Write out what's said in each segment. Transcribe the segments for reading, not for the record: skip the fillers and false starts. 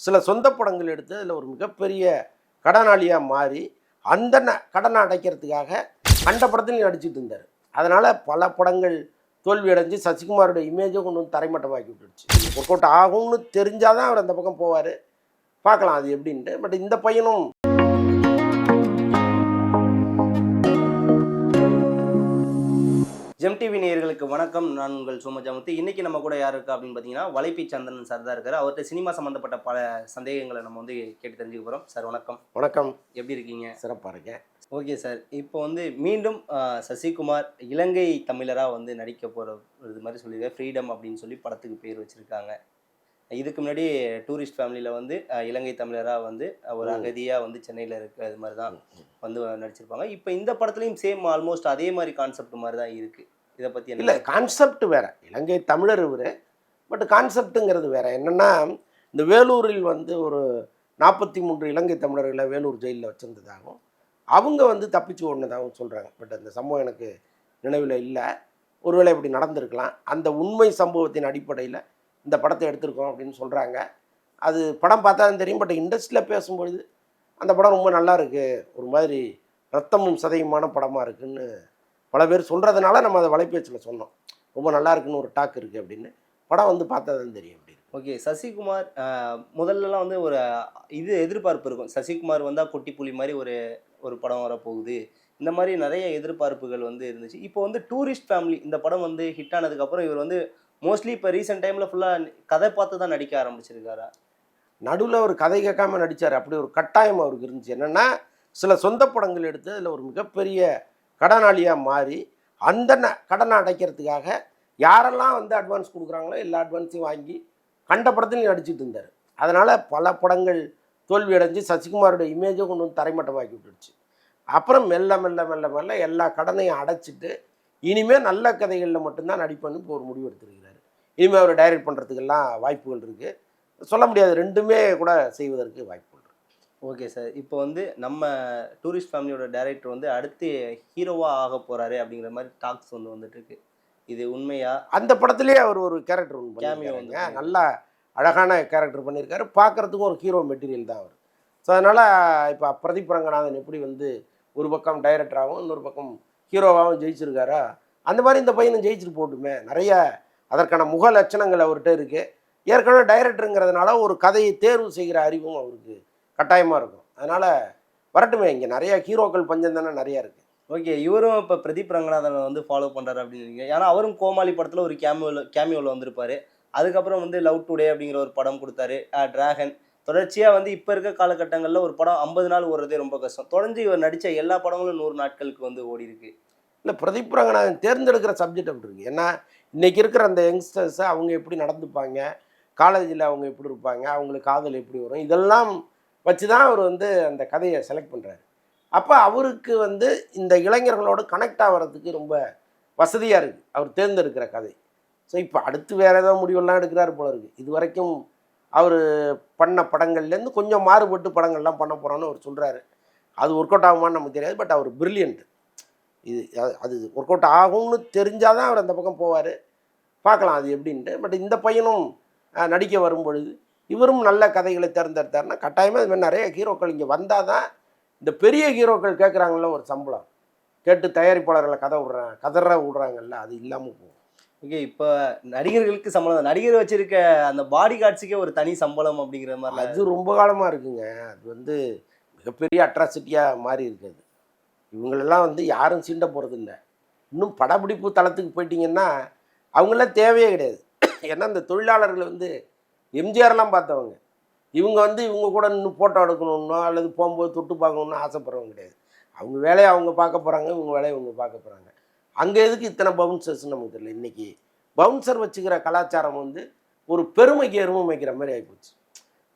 சில சொந்த படங்கள் எடுத்து அதில் ஒரு மிகப்பெரிய கடனாளியாக மாறி அந்த கடனை அடைக்கிறதுக்காக அந்த படத்துலையும் நடிச்சிட்டு இருந்தார். அதனால் பல படங்கள் தோல்வி அடைஞ்சு சசிகுமாரோட இமேஜை கொண்டு வந்து தரைமட்டமாக்கி விட்டுடுச்சு. ஒர்க் அவுட் ஆகும்னு தெரிஞ்சால் தான் அவர் அந்த பக்கம் போவார். பார்க்கலாம் அது எப்படின்ட்டு. பட் இந்த பையனும் ஜெம் டிவி நேயர்களுக்கு வணக்கம். நான் உங்கள் சோமஜாமுத்து. இன்றைக்கி நம்ம கூட யார் இருக்கா அப்படின்னு பார்த்தீங்கன்னா வலைப்பி சந்திரன் சார் தான் இருக்கார். அவர்கிட்ட சினிமா சம்மந்தப்பட்ட பல சந்தேகங்களை நம்ம வந்து கேட்டு தெரிஞ்சுக்க போகிறோம். சார் வணக்கம். வணக்கம். எப்படி இருக்கீங்க? சிறப்பாக இருக்கேன். ஓகே சார், இப்போ வந்து மீண்டும் சசிகுமார் இலங்கை தமிழராக வந்து நடிக்க போகிற இது மாதிரி சொல்லியிருக்காரு. ஃப்ரீடம் அப்படின்னு சொல்லி படத்துக்கு பேர் வச்சுருக்காங்க. இதுக்கு முன்னாடி டூரிஸ்ட் ஃபேமிலியில் வந்து இலங்கை தமிழராக வந்து ஒரு அகதியாக வந்து சென்னையில் இருக்க இது மாதிரி தான் வந்து நடிச்சிருப்பாங்க. இப்போ இந்த படத்துலையும் சேம் ஆல்மோஸ்ட் அதே மாதிரி கான்செப்ட் மாதிரி தான் இருக்குது. இதை பற்றி இல்லை, கான்செப்ட் வேறு. இலங்கை தமிழர் இவர், பட் கான்செப்ட்டுங்கிறது வேறு. என்னென்னா, இந்த வேலூரில் வந்து ஒரு 43 இலங்கை தமிழர்களை வேலூர் ஜெயிலில் வச்சுருந்ததாகவும் அவங்க வந்து தப்பிச்சு ஓடினதாகவும் சொல்கிறாங்க. பட் அந்த சம்பவம் எனக்கு நினைவில் இல்லை. ஒருவேளை இப்படி நடந்திருக்கலாம். அந்த உண்மை சம்பவத்தின் அடிப்படையில் இந்த படத்தை எடுத்திருக்கோம் அப்படின்னு சொல்கிறாங்க. அது படம் பார்த்தா தான் தெரியும். பட் இண்டஸ்ட்ரியில் பேசும்பொழுது அந்த படம் ரொம்ப நல்லா இருக்குது, ஒரு மாதிரி ரத்தமும் சதையுமான படமாக இருக்குதுன்னு பல பேர் சொல்கிறதுனால நம்ம அதை வலைபேச்சில் சொன்னோம். ரொம்ப நல்லா இருக்குன்னு ஒரு டாக் இருக்குது அப்படின்னு. படம் வந்து பார்த்தா தான் தெரியும் அப்படின்னு. ஓகே, சசிகுமார் முதல்லலாம் வந்து ஒரு இது எதிர்பார்ப்பு இருக்கும். சசிகுமார் வந்தால் குட்டி புலி மாதிரி ஒரு படம் வரப்போகுது, இந்த மாதிரி நிறைய எதிர்பார்ப்புகள் வந்து இருந்துச்சு. இப்போ வந்து டூரிஸ்ட் ஃபேமிலி இந்த படம் வந்து ஹிட் ஆனதுக்கப்புறம் இவர் வந்து மோஸ்ட்லி இப்போ ரீசெண்ட் டைமில் ஃபுல்லாக கதை பார்த்து தான் நடிக்க ஆரம்பிச்சிருக்காரா? நடுவில் ஒரு கதை கேட்காம நடித்தார். அப்படி ஒரு கட்டாயம் அவருக்கு இருந்துச்சு. என்னென்னா, சில சொந்த படங்கள் எடுத்து அதில் ஒரு மிகப்பெரிய கடனாளியாக மாறி அந்த கடனை அடைக்கிறதுக்காக யாரெல்லாம் வந்து அட்வான்ஸ் கொடுக்குறாங்களோ எல்லா அட்வான்ஸையும் வாங்கி கண்ட படத்துலையும் நடிச்சிட்டு இருந்தார். அதனால் பல படங்கள் தோல்வி அடைஞ்சு சசிகுமாரோட இமேஜை கொண்டு வந்து தரைமட்டமாக்கி விட்டுடுச்சு. அப்புறம் மெல்ல மெல்ல மெல்ல மெல்ல எல்லா கடனையும் அடைச்சிட்டு இனிமேல் நல்ல கதைகளில் மட்டும்தான் நடிப்பேன்னு இப்போ ஒரு முடிவு எடுத்துருக்கிறாரு. இனிமேல் அவர் டைரக்ட் பண்ணுறதுக்கெல்லாம் வாய்ப்புகள் இருக்குது. சொல்ல முடியாது, ரெண்டுமே கூட செய்வதற்கு வாய்ப்புகள் இருக்குது. ஓகே சார், இப்போ வந்து நம்ம டூரிஸ்ட் ஃபேமிலியோட டைரக்டர் வந்து அடுத்து ஹீரோவாக ஆக போகிறாரு அப்படிங்கிற மாதிரி டாக்ஸ் வந்து வந்துட்டுருக்கு. இது உண்மையா? அந்த படத்துலேயே அவர் ஒரு கேரக்டர் ஒன்று கேமியோ வந்து நல்லா அழகான கேரக்டர் பண்ணியிருக்காரு. பார்க்குறதுக்கும் ஒரு ஹீரோ மெட்டீரியல் தான் அவர். ஸோ அதனால் இப்போ பிரதீப் ரங்கநாதன் எப்படி வந்து ஒரு பக்கம் டைரக்டராகவும் இன்னொரு பக்கம் ஹீரோவாகவும் ஜெயிச்சிருக்காரா, அந்த மாதிரி இந்த பையனும் ஜெயிச்சுட்டு போட்டுமே. நிறைய அதற்கான முக லட்சணங்கள் அவர்கிட்ட இருக்குது. ஏற்கனவே டைரக்டருங்கிறதுனால ஒரு கதையை தேர்வு செய்கிற அறிவும் அவருக்கு கட்டாயமாக இருக்கும். அதனால் வரட்டுமே, இங்கே நிறைய ஹீரோக்கள் பஞ்சம் தானே நிறையா இருக்குது. ஓகே, இவரும் இப்போ பிரதீப் ரங்கநாதனை வந்து ஃபாலோ பண்ணுறாரு அப்படின்னு. ஏன்னா அவரும் கோமாளி படத்தில் ஒரு கேமியோவில் வந்திருப்பார். அதுக்கப்புறம் வந்து லவ் டுடே அப்படிங்கிற ஒரு படம் கொடுத்தாரு. டிராகன் தொடர்ச்சியாக வந்து இப்போ இருக்க காலகட்டங்களில் ஒரு படம் 50 நாள் ஓடுறதே ரொம்ப கஷ்டம். தொடர்ந்து இவர் நடித்த எல்லா படங்களும் 100 நாட்களுக்கு வந்து ஓடி இருக்கு. இல்லை, பிரதீப் ரங்கநாதன் தேர்ந்தெடுக்கிற சப்ஜெக்ட் அப்படி இருக்குது. ஏன்னா இன்றைக்கி இருக்கிற அந்த யங்ஸ்டர்ஸை அவங்க எப்படி நடந்துப்பாங்க, காலேஜில் அவங்க எப்படி இருப்பாங்க, அவங்களுக்கு காதல் எப்படி வரும், இதெல்லாம் வச்சு தான் அவர் வந்து அந்த கதையை செலக்ட் பண்ணுறாரு. அப்போ அவருக்கு வந்து இந்த இளைஞர்களோடு கனெக்ட் ஆகிறதுக்கு ரொம்ப வசதியாக இருக்குது அவர் தேர்ந்தெடுக்கிற கதை. ஸோ இப்போ அடுத்து வேறு ஏதோ முடிவெல்லாம் எடுக்கிறாரு போல இருக்குது. இது வரைக்கும் அவர் பண்ண படங்கள்லேருந்து கொஞ்சம் மாறுபட்டு படங்கள்லாம் பண்ண போகிறோன்னு அவர் சொல்கிறாரு. அது ஒர்க் அவுட் ஆகுமான்னு நமக்கு தெரியாது. பட் அவர் பிரில்லியன்ட். இது அது ஒர்க் அவுட் ஆகும்னு தெரிஞ்சால் தான் அவர் அந்த பக்கம் போவார். பார்க்கலாம் அது எப்படின்ட்டு. பட் இந்த பையனும் நடிக்க வரும்பொழுது இவரும் நல்ல கதைகளை தேர்ந்தெடுத்தாருன்னா கட்டாயமாக இது மாதிரி நிறைய ஹீரோக்கள் இங்கே வந்தால் தான் இந்த பெரிய ஹீரோக்கள் கேட்குறாங்கள ஒரு சம்பளம் கேட்டு தயாரிப்பாளர்களை கதற விடுறாங்கல்ல, அது இல்லாமல் போகும். ஓகே, இப்போ நடிகர்களுக்கு சம்பளம், நடிகர் வச்சிருக்க அந்த பாடி கார்ட்ஸுக்கே ஒரு தனி சம்பளம் அப்படிங்கிற மாதிரி அது ரொம்ப காலமாக இருக்குங்க. அது வந்து மிகப்பெரிய அட்ராசிட்டியாக மாறி இருக்குது. இவங்களெல்லாம் வந்து யாரும் சீண்ட போகிறது இல்லை. இன்னும் படப்பிடிப்பு தளத்துக்கு போயிட்டீங்கன்னா அவங்களாம் தேவையே கிடையாது. ஏன்னா இந்த தொழிலாளர்கள் வந்து எம்ஜிஆர்லாம் பார்த்தவங்க. இவங்க வந்து இவங்க கூட இன்னும் ஃபோட்டோ எடுக்கணுன்னோ அல்லது போகும்போது தொட்டு பார்க்கணுன்னு ஆசைப்படுறவங்க கிடையாது. அவங்க வேலையை அவங்க பார்க்க போகிறாங்க, இவங்க வேலையை இவங்க பார்க்க போகிறாங்க. அங்கே எதுக்கு இத்தனை பவுன்சர்ஸ்ன்னு நமக்கு தெரியல. இன்றைக்கி பவுன்சர் வச்சுக்கிற கலாச்சாரம் வந்து ஒரு பெருமைக்கு எருமை வைக்கிற மாதிரி ஆகிப்போச்சு.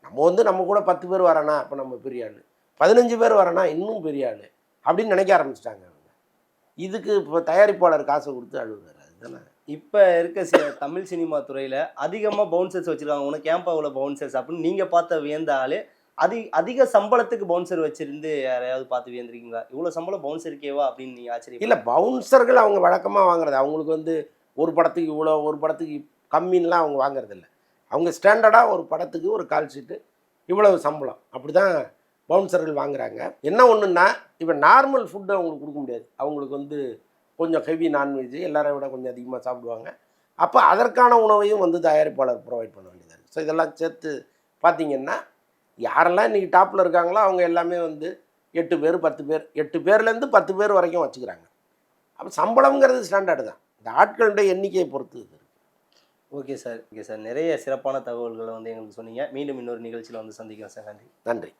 நம்ம வந்து நம்ம கூட 10 பேர் வரானா அப்போ நம்ம பெரிய ஆள், 15 பேர் வரானா இன்னும் பெரிய ஆள் அப்படின்னு நினைக்க ஆரம்பிச்சிட்டாங்க அவங்க. இதுக்கு இப்போ தயாரிப்பாளர் காசை கொடுத்து அழுகுறாரு. அதுதானே இப்போ இருக்க தமிழ் சினிமா துறையில் அதிகமாக பவுன்சர்ஸ் வச்சுருக்காங்க. உனக்கு கேம்பா உள்ள பவுன்சர்ஸ் அப்படின்னு நீங்கள் பார்த்த வியந்த ஆள் அதிக சம்பளத்துக்கு பவுன்சர் வச்சுருந்து யாரையாவது பார்த்து வியந்திருக்கீங்களா? இவ்வளோ சம்பளம் பவுன்சருக்கேவா அப்படின்னு நீங்கள் ஆச்சரியம்? இல்லை, பவுன்சர்கள் அவங்க வழக்கமாக வாங்குறது. அவங்களுக்கு வந்து ஒரு படத்துக்கு இவ்வளோ, ஒரு படத்துக்கு கம்மின்லாம் அவங்க வாங்குறதில்ல. அவங்க ஸ்டாண்டர்டாக ஒரு படத்துக்கு ஒரு கால் ஷீட்டு இவ்வளவு சம்பளம், அப்படி தான் பவுன்சர்கள் வாங்குறாங்க. என்ன ஒன்றுன்னா, இப்போ நார்மல் ஃபுட்டு அவங்களுக்கு கொடுக்க முடியாது. அவங்களுக்கு வந்து கொஞ்சம் ஹெவி நான்வெஜ் எல்லாரை விட கொஞ்சம் அதிகமாக சாப்பிடுவாங்க. அப்போ அதற்கான உணவையும் வந்து தயாரிப்பாளர் ப்ரொவைட் பண்ண வேண்டியதாக இருக்குது. ஸோ இதெல்லாம் சேர்த்து பார்த்தீங்கன்னா, யாரெல்லாம் இன்றைக்கி டாப்பில் இருக்காங்களோ அவங்க எல்லாமே வந்து 8 பேர் 10 பேர் 8 பேர்லேருந்து 10 பேர் வரைக்கும் வச்சுக்கிறாங்க. அப்போ சம்பளம்ங்கிறது ஸ்டாண்டர்டு தான். இந்த ஆட்களுடைய எண்ணிக்கையை பொறுத்து இது. Okay sir. நிறைய சிறப்பான தகவல்களை வந்து எங்களுக்கு சொன்னீங்க. மீண்டும் இன்னொரு நிகழ்ச்சியில் வந்து சந்திக்கிறோம் சார். நன்றி. நன்றி.